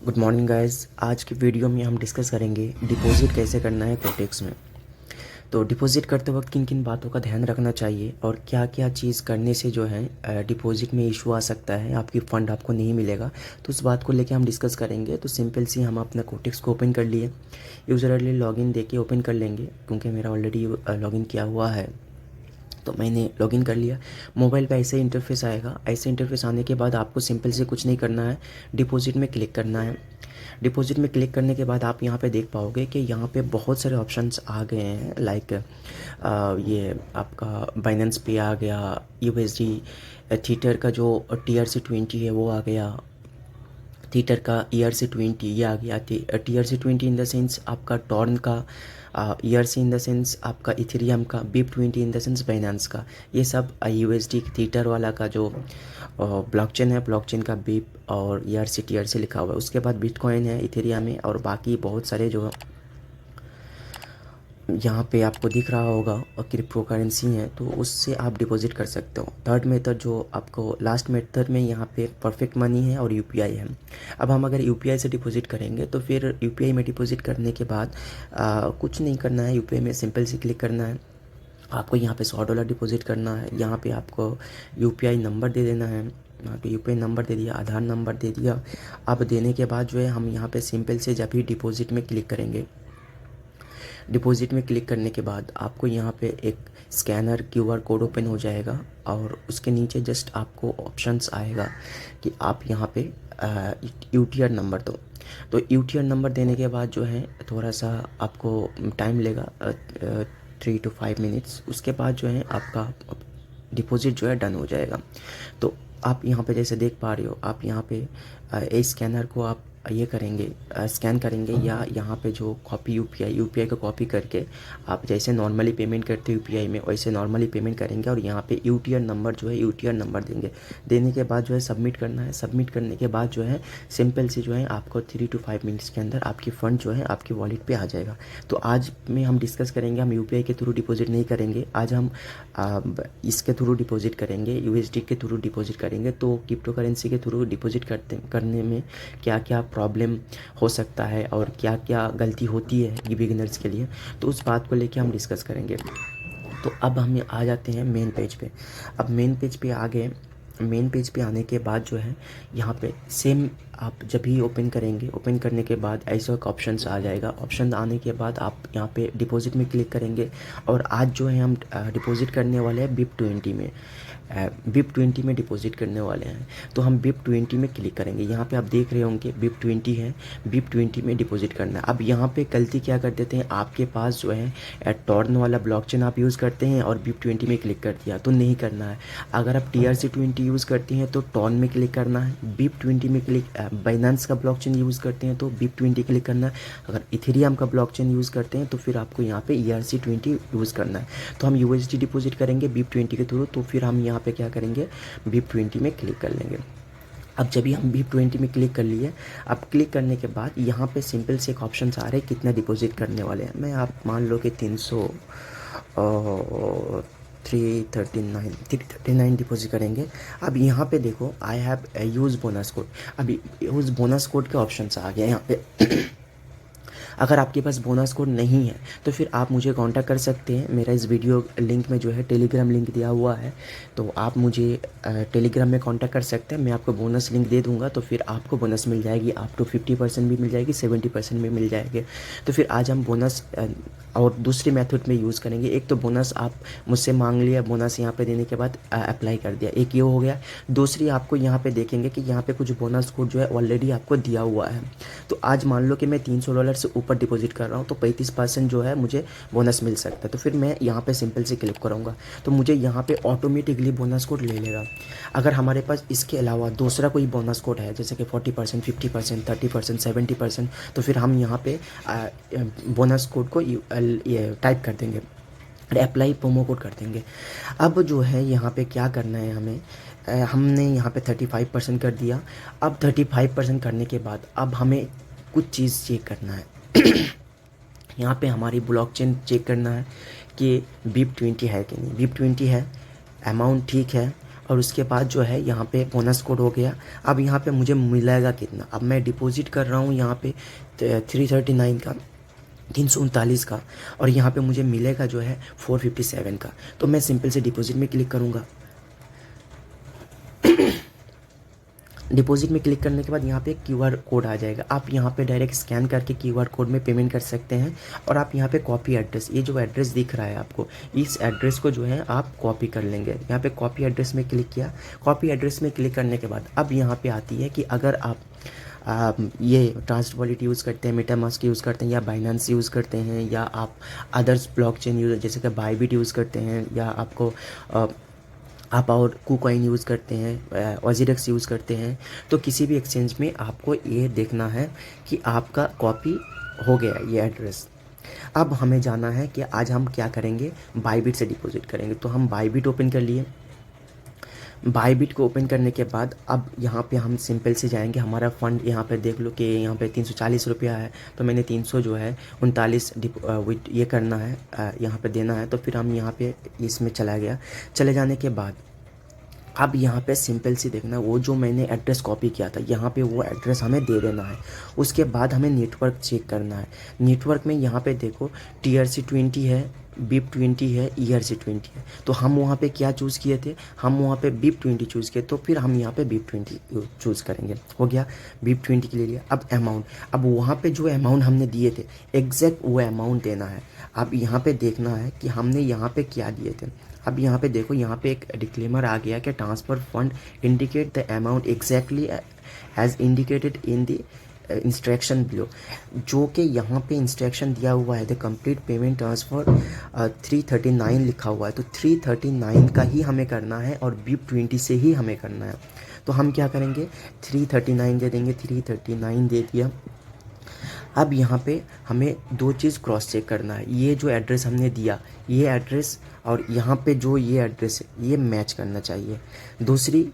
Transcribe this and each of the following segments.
Good morning guys. आज की video में हम डिस्कस करेंगे डिपॉजिट कैसे करना है कोटेक्स में। तो डिपॉजिट करते वक्त किन किन बातों का ध्यान रखना चाहिए और क्या क्या चीज़ करने से जो है डिपॉजिट में इशू आ सकता है, आपकी फ़ंड आपको नहीं मिलेगा। तो उस बात को लेके हम डिस्कस करेंगे। तो सिंपल सी हम अपना कोटेक्स को ओपन कर लिए, यूज़रली लॉगिन देके ओपन कर लेंगे क्योंकि मेरा ऑलरेडी लॉगिन किया हुआ है। तो मैंने लॉगिन कर लिया। मोबाइल पे ऐसे इंटरफेस आएगा। ऐसे इंटरफेस आने के बाद आपको सिंपल से कुछ नहीं करना है, डिपॉजिट में क्लिक करना है। डिपॉजिट में क्लिक करने के बाद आप यहाँ पे देख पाओगे कि यहाँ पे बहुत सारे ऑप्शंस आ गए हैं। लाइक ये आपका बाइनेंस पे आ गया, यूएसडी थीटर का जो TRC20 है वो आ गया, थीटर का ERC20 ये आ गया। TRC20 इन द सेंस आपका टॉर्न का, ERC इन द सेंस आपका इथेरियम का, BIP20 in the sense Binance का। ये सब USD थीटर वाला का जो ब्लॉकचेन है, ब्लॉकचेन का BIP और ERC TRC लिखा हुआ है। उसके बाद बिटकॉइन है इथेरियम में, और बाकी बहुत सारे जो यहाँ पे आपको दिख रहा होगा और क्रिप्टो करेंसी है, तो उससे आप डिपॉजिट कर सकते हो। थर्ड मेथड जो आपको लास्ट मेथड में यहाँ पे परफेक्ट मनी है और UPI है। अब हम अगर UPI से डिपॉजिट करेंगे तो फिर UPI में डिपॉजिट करने के बाद कुछ नहीं करना है। UPI में सिंपल से क्लिक करना है। आपको यहाँ पे $100 डिपॉजिट करना है। यहाँ पे आपको UPI नंबर दे देना है। यहाँ पे UPI नंबर दे दिया, आधार नंबर दे दिया। अब देने के बाद जो है हम यहाँ पे सिंपल से जब भी डिपॉजिट में क्लिक करेंगे, डिपॉजिट में क्लिक करने के बाद आपको यहाँ पे एक स्कैनर QR कोड ओपन हो जाएगा और उसके नीचे जस्ट आपको ऑप्शंस आएगा कि आप यहाँ पे UTR नंबर दो। तो UTR नंबर देने के बाद जो है थोड़ा सा आपको टाइम लेगा, 3 to 5 मिनट्स। उसके बाद जो है आपका डिपॉजिट जो है डन हो जाएगा। तो आप यहाँ पे जैसे देख पा रहे हो, आप यहाँ पे इस स्कैनर को आप ये करेंगे, स्कैन करेंगे, या यहाँ पे जो कॉपी यूपीआई को कॉपी करके आप जैसे नॉर्मली पेमेंट करते हो यूपीआई में, वैसे नॉर्मली पेमेंट करेंगे और यहाँ पे यूटीआर नंबर जो है यूटीआर नंबर देंगे। देने के बाद जो है सबमिट करना है। सबमिट करने के बाद जो है सिंपल से जो है आपको 3 to 5 मिनट्स के अंदर आपकी फ़ंड जो है आपकी वॉलेट पे आ जाएगा। तो आज में हम डिस्कस करेंगे, हम यूपीआई के थ्रू डिपॉजिट नहीं करेंगे। आज हम इसके थ्रू डिपॉजिट करेंगे, यूएसडी के थ्रू डिपॉजिट करेंगे। तो क्रिप्टो करेंसी के थ्रू डिपॉजिट करने में क्या क्या प्रॉब्लम हो सकता है और क्या क्या गलती होती है ये बिगिनर्स के लिए, तो उस बात को लेके हम डिस्कस करेंगे। तो अब हम आ जाते हैं मेन पेज पे। अब मेन पेज पे आ गए। मेन पेज पे आने के बाद जो है यहाँ पे सेम आप जब भी ओपन करेंगे, ओपन करने के बाद ऐसा एक ऑप्शन आ जाएगा। ऑप्शन आने के बाद आप यहाँ पे डिपॉजिट में क्लिक करेंगे और आज जो है हम डिपॉजिट करने वाले हैं BIP20 में। BIP20 में डिपॉजिट करने वाले हैं, तो हम BIP20 में क्लिक करेंगे। यहाँ पे आप देख रहे होंगे BIP20 है, BIP20 में डिपॉजिट करना है। अब यहाँ पे गलती क्या कर देते हैं, आपके पास जो है टॉर्न वाला ब्लॉकचेन आप यूज़ करते हैं और BIP20 में क्लिक कर दिया, तो नहीं करना है। अगर आप TRC20 यूज़ करते हैं तो टॉर्न में क्लिक करना है। BIP20 में क्लिक, बाइनेंस का ब्लॉकचेन यूज़ करते हैं तो BIP20 क्लिक करना है। अगर इथेरियम का ब्लॉकचेन यूज़ करते हैं तो फिर आपको यहाँ पे ERC20 यूज़ करना है। तो हम USD डिपॉजिट करेंगे BIP20 के थ्रू, तो फिर हम यहाँ पे क्या करेंगे, BIP20 में क्लिक कर लेंगे। अब जब भी हम BIP20 में क्लिक कर लिए, अब क्लिक करने के बाद यहाँ पे सिंपल से एक ऑप्शन आ रहे हैं कितना डिपॉजिट करने वाले हैं। मैं आप मान लो कि 339 डिपॉजिट करेंगे। अब यहाँ पे देखो I have use bonus code. अभी यूज़ बोनस कोड के ऑप्शन आ गया यहाँ पे। अगर आपके पास बोनस कोड नहीं है तो फिर आप मुझे कांटेक्ट कर सकते हैं। मेरा इस वीडियो लिंक में जो है टेलीग्राम लिंक दिया हुआ है, तो आप मुझे टेलीग्राम में कांटेक्ट कर सकते हैं। मैं आपको बोनस लिंक दे दूंगा, तो फिर आपको बोनस मिल जाएगी। आप तो 50% भी मिल जाएगी, 70% भी मिल जाएगी। तो फिर आज हम बोनस और दूसरी मेथड में यूज़ करेंगे। एक तो बोनस आप मुझसे मांग लिया, बोनस यहाँ पे देने के बाद अप्लाई कर दिया, एक ये हो गया। दूसरी आपको यहाँ पे देखेंगे कि यहाँ पे कुछ बोनस कोड जो है ऑलरेडी आपको दिया हुआ है। तो आज मान लो कि मैं $300 से ऊपर डिपॉजिट कर रहा हूँ तो 35% जो है मुझे बोनस मिल सकता है। तो फिर मैं यहाँ पे सिंपल से क्लिक करूँगा तो मुझे यहाँ पे ऑटोमेटिकली बोनस कोड ले लेगा। अगर हमारे पास इसके अलावा दूसरा कोई बोनस कोड है जैसे कि 40%, 50%, 30%, 70%, तो फिर हम यहाँ पे बोनस कोड को ये टाइप कर देंगे, अप्लाई प्रोमो कोड कर देंगे। अब जो है यहाँ पे क्या करना है हमें, हमने यहाँ पे 35% कर दिया। अब 35% करने के बाद अब हमें कुछ चीज़ चेक करना है। यहाँ पे हमारी ब्लॉकचेन चेक करना है कि BIP20 है कि नहीं। BIP20 है, अमाउंट ठीक है, और उसके बाद जो है यहाँ पे बोनस कोड हो गया। अब यहाँ पे मुझे मिलेगा कितना, अब मैं डिपॉजिट कर रहा हूँ यहाँ पे 339 का, 339 का, और यहाँ पे मुझे मिलेगा जो है 457 का। तो मैं सिंपल से डिपॉजिट में क्लिक करूँगा। डिपॉजिट में क्लिक करने के बाद यहाँ पे क्यूआर कोड आ जाएगा। आप यहाँ पे डायरेक्ट स्कैन करके क्यूआर कोड में पेमेंट कर सकते हैं। और आप यहाँ पे कॉपी एड्रेस, ये जो एड्रेस दिख रहा है आपको, इस एड्रेस को जो है आप कॉपी कर लेंगे। यहाँ पे कॉपी एड्रेस में क्लिक किया। कॉपी एड्रेस में क्लिक करने के बाद अब यहाँ पे आती है कि अगर आप ये ट्रस्ट वॉलेट यूज़ करते हैं, मेटामास्क यूज़ करते हैं, या बाइनेंस यूज़ करते हैं, या आप अदर्स ब्लॉकचेन यूज़ जैसे कि बाइबिट यूज़ करते हैं, या आप और KuCoin यूज़ करते हैं, OZX यूज़ करते हैं, तो किसी भी एक्सचेंज में आपको ये देखना है कि आपका कॉपी हो गया ये एड्रेस। अब हमें जाना है कि आज हम क्या करेंगे, बाइबिट से डिपॉजिट करेंगे। तो हम बाइबिट ओपन कर लिए। बाइबिट को ओपन करने के बाद अब यहाँ पे हम सिंपल से जाएंगे। हमारा फ़ंड यहाँ पे देख लो कि यहाँ पे 340 रुपया है, तो मैंने 300 जो है 39 ये करना है, यहाँ पे देना है। तो फिर हम यहाँ पे इसमें चला गया। चले जाने के बाद अब यहाँ पे सिंपल सी देखना, वो जो मैंने एड्रेस कॉपी किया था यहाँ पे वो एड्रेस हमें दे देना है। उसके बाद हमें नेटवर्क चेक करना है। नेटवर्क में यहाँ पे देखो TRC20 है, BIP20 है, ERC20 है। तो हम वहाँ पे क्या चूज़ किए थे, हम वहाँ पे BIP20 चूज़ किए, तो फिर हम यहाँ पे BIP20 चूज़ करेंगे। हो गया, BIP20 के लिए। अब अमाउंट, अब वहाँ पे जो अमाउंट हमने दिए थे एग्जैक्ट वो अमाउंट देना है। अब यहाँ पे देखना है कि हमने यहाँ पे क्या दिए थे। अब यहाँ पे देखो, यहाँ पे एक डिक्लेमर आ गया कि transfer fund indicate the amount exactly as indicated in the instruction below. जो कि यहाँ पे इंस्ट्रक्शन दिया हुआ है द कंप्लीट पेमेंट ट्रांसफ़र 339 लिखा हुआ है। तो 339 का ही हमें करना है और BIP20 से ही हमें करना है। तो हम क्या करेंगे, 339 दे देंगे। 339 दे दिया। अब यहाँ पे हमें दो चीज़ क्रॉस चेक करना है। ये जो एड्रेस हमने दिया, ये एड्रेस और यहाँ पे जो ये एड्रेस है ये मैच करना चाहिए। दूसरी,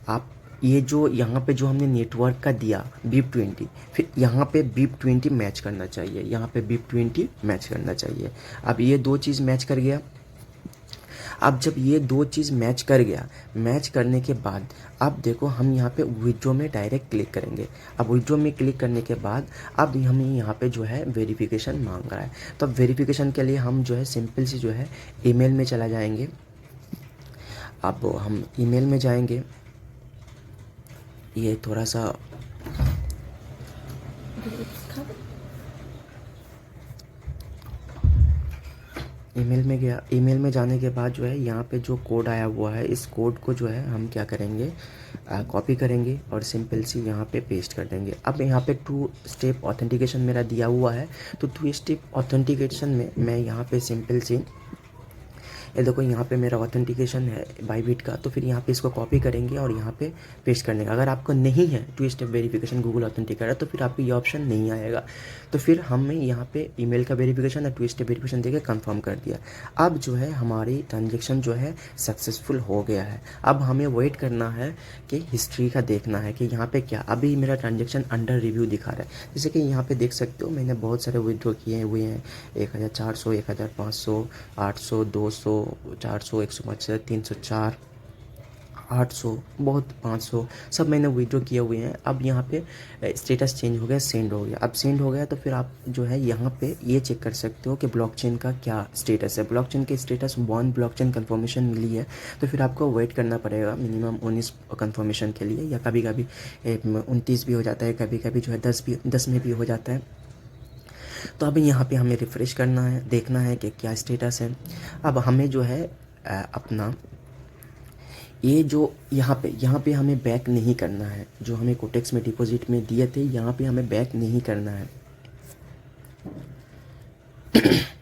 आप ये जो यहाँ पे जो हमने नेटवर्क का दिया BIP20, फिर यहाँ पे BIP20 मैच करना चाहिए, यहाँ पे BIP20 मैच करना चाहिए। अब ये दो चीज़ मैच कर गया। अब जब ये दो चीज़ मैच कर गया, मैच करने के बाद अब देखो हम यहाँ पे विड्रॉ में डायरेक्ट क्लिक करेंगे। अब विड्रॉ में क्लिक करने के बाद अब हमें यहाँ पे जो है वेरिफिकेशन मांग रहा है। तो अब वेरिफिकेशन के लिए हम जो है सिंपल सी जो है ईमेल में चला जाएंगे। अब हम ईमेल में जाएंगे, ये थोड़ा सा ईमेल में गया। ईमेल में जाने के बाद जो है यहाँ पे जो कोड आया हुआ है, इस कोड को जो है हम क्या करेंगे, कॉपी करेंगे और सिंपल सी यहाँ पे पेस्ट कर देंगे। अब यहाँ पे 2 स्टेप ऑथेंटिकेशन मेरा दिया हुआ है, तो 2 स्टेप ऑथेंटिकेशन में मैं यहाँ पे सिंपल सी, ये देखो यहाँ पे मेरा ऑथेंटिकेशन है बाइबिट का, तो फिर यहाँ पे इसको कॉपी करेंगे और यहाँ पे पेस्ट करने का। अगर आपको नहीं है 2 स्टेप वेरिफिकेशन गूगल ऑथेंटिकेटर, तो फिर आपको ये ऑप्शन नहीं आएगा। तो फिर हमें यहाँ पे ईमेल का वेरिफिकेशन और 2 स्टेप वेरिफिकेशन देके कंफर्म कर दिया। अब जो है हमारी ट्रांजेक्शन जो है सक्सेसफुल हो गया है। अब हमें वेट करना है कि हिस्ट्री का देखना है कि यहाँ पे क्या, अभी मेरा ट्रांजेक्शन अंडर रिव्यू दिखा रहा है। जैसे कि यहाँ पे देख सकते हो मैंने बहुत सारे विड्रॉ किए हुए हैं, 1400, 1500, 800, 200, 400, 150, 304, 800, बहुत 500, सब मैंने विड्रॉ किए हुए हैं। अब यहाँ पे स्टेटस चेंज हो गया, सेंड हो गया। अब सेंड हो गया तो फिर आप जो है यहाँ पे ये चेक कर सकते हो कि ब्लॉकचेन का क्या स्टेटस है। ब्लॉकचेन के स्टेटस 1 ब्लॉकचेन कंफर्मेशन मिली है, तो फिर आपको वेट करना पड़ेगा मिनिमम 19 कंफर्मेशन के लिए, या कभी कभी 29 भी हो जाता है, कभी कभी जो है 10 में भी हो जाता है। तो अभी यहाँ पे हमें रिफ़्रेश करना है, देखना है कि क्या स्टेटस है। अब हमें जो है अपना ये जो यहाँ पे हमें बैक नहीं करना है। जो हमें कोटेक्स में डिपॉजिट में दिए थे यहाँ पे हमें बैक नहीं करना है।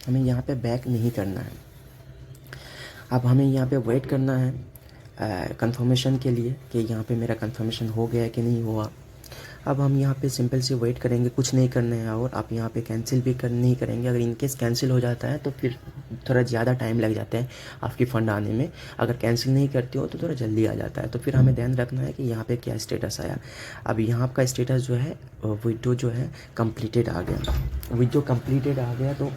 हमें यहाँ पे बैक नहीं करना है। अब हमें यहाँ पे वेट करना है कंफर्मेशन के लिए कि यहाँ पे मेरा कंफर्मेशन हो गया है कि नहीं हुआ। अब हम यहाँ पे सिंपल से वेट करेंगे, कुछ नहीं करना है। और आप यहाँ पे कैंसिल भी नहीं करेंगे। अगर इनकेस कैंसिल हो जाता है तो फिर थोड़ा ज़्यादा टाइम लग जाता है आपकी फ़ंड आने में। अगर कैंसिल नहीं करते हो तो थोड़ा जल्दी आ जाता है। तो फिर हमें ध्यान रखना है कि यहाँ पे क्या स्टेटस आया। अब यहाँ का स्टेटस जो है विड्रॉ जो है कंप्लीटेड आ गया। विड्रॉ कंप्लीटेड आ गया तो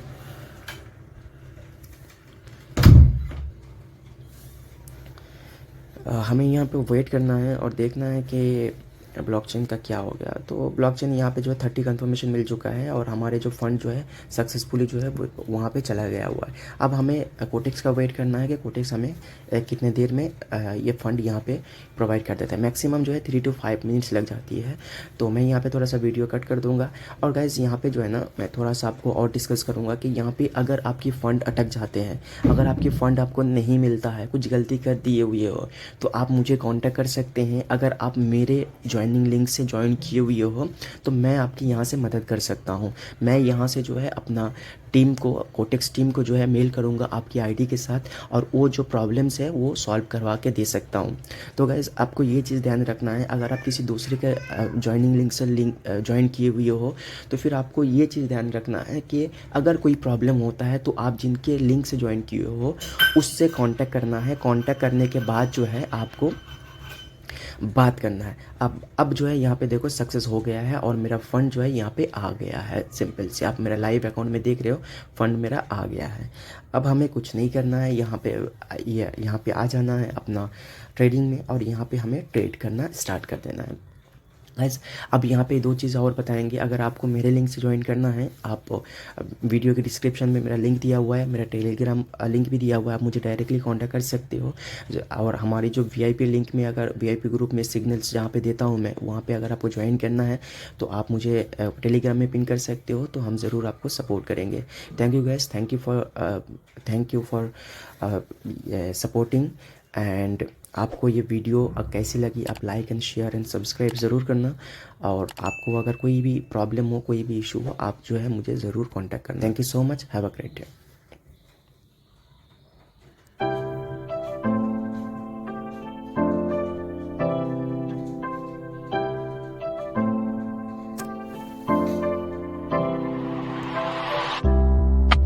हमें यहाँ पे वेट करना है और देखना है कि ब्लॉकचेन का क्या हो गया। तो ब्लॉकचेन यहाँ पे जो है 30 कंफर्मेशन मिल चुका है और हमारे जो फंड जो है सक्सेसफुली जो है वो वहाँ पे चला गया हुआ है। अब हमें कोटेक्स का वेट करना है कि कोटेक्स हमें कितने देर में ये फ़ंड यहाँ पे प्रोवाइड कर देता है। मैक्सिमम जो है 3 to 5 मिनट्स लग जाती है। तो मैं यहाँ पे थोड़ा सा वीडियो कट कर दूँगा। और गाइज़ यहाँ पे जो है ना, मैं थोड़ा सा आपको और डिस्कस करूँगा कि यहाँ पे अगर आपकी फ़ंड अटक जाते हैं, अगर आपकी फ़ंड आपको नहीं मिलता है, कुछ गलती कर दिए हुए हो, तो आप मुझे कॉन्टैक्ट कर सकते हैं। अगर आप मेरे ज्वाइनिंग लिंक से ज्वाइन किए हुए हो तो मैं आपकी यहाँ से मदद कर सकता हूँ। मैं यहाँ से जो है अपना टीम को, कोटेक्स टीम को जो है मेल करूँगा आपकी आईडी के साथ, और वो जो प्रॉब्लम्स है वो सॉल्व करवा के दे सकता हूँ। तो गाइज़ आपको ये चीज़ ध्यान रखना है, अगर आप किसी दूसरे के ज्वाइनिंग लिंक से ज्वाइन किए हुए हो तो फिर आपको ये चीज़ ध्यान रखना है कि अगर कोई प्रॉब्लम होता है तो आप जिनके लिंक से ज्वाइन किए हो उससे कांटेक्ट करना है। कांटेक्ट करने के बाद जो है आपको बात करना है। अब जो है यहाँ पे देखो सक्सेस हो गया है और मेरा फ़ंड जो है यहाँ पे आ गया है। सिंपल से आप मेरा लाइव अकाउंट में देख रहे हो, फ़ंड मेरा आ गया है। अब हमें कुछ नहीं करना है, यहाँ पे आ जाना है अपना ट्रेडिंग में और यहाँ पे हमें ट्रेड करना स्टार्ट कर देना है। गाइस अब यहाँ पे दो चीज़ और बताएंगे। अगर आपको मेरे लिंक से ज्वाइन करना है, आप वीडियो के डिस्क्रिप्शन में मेरा लिंक दिया हुआ है, मेरा टेलीग्राम लिंक भी दिया हुआ है, आप मुझे डायरेक्टली कांटेक्ट कर सकते हो। और हमारी जो वीआईपी लिंक में, अगर वीआईपी ग्रुप में सिग्नल्स जहाँ पे देता हूँ मैं, वहाँ पे अगर आपको ज्वाइन करना है तो आप मुझे टेलीग्राम में पिन कर सकते हो, तो हम ज़रूर आपको सपोर्ट करेंगे। Thank you gas, thank you for supporting. And आपको ये वीडियो कैसी लगी, आप like and share and subscribe ज़रूर करना। और आपको अगर कोई भी प्रॉब्लम हो, कोई भी इशू हो, आप जो है मुझे ज़रूर कांटेक्ट करना। Thank you so much, have a great day.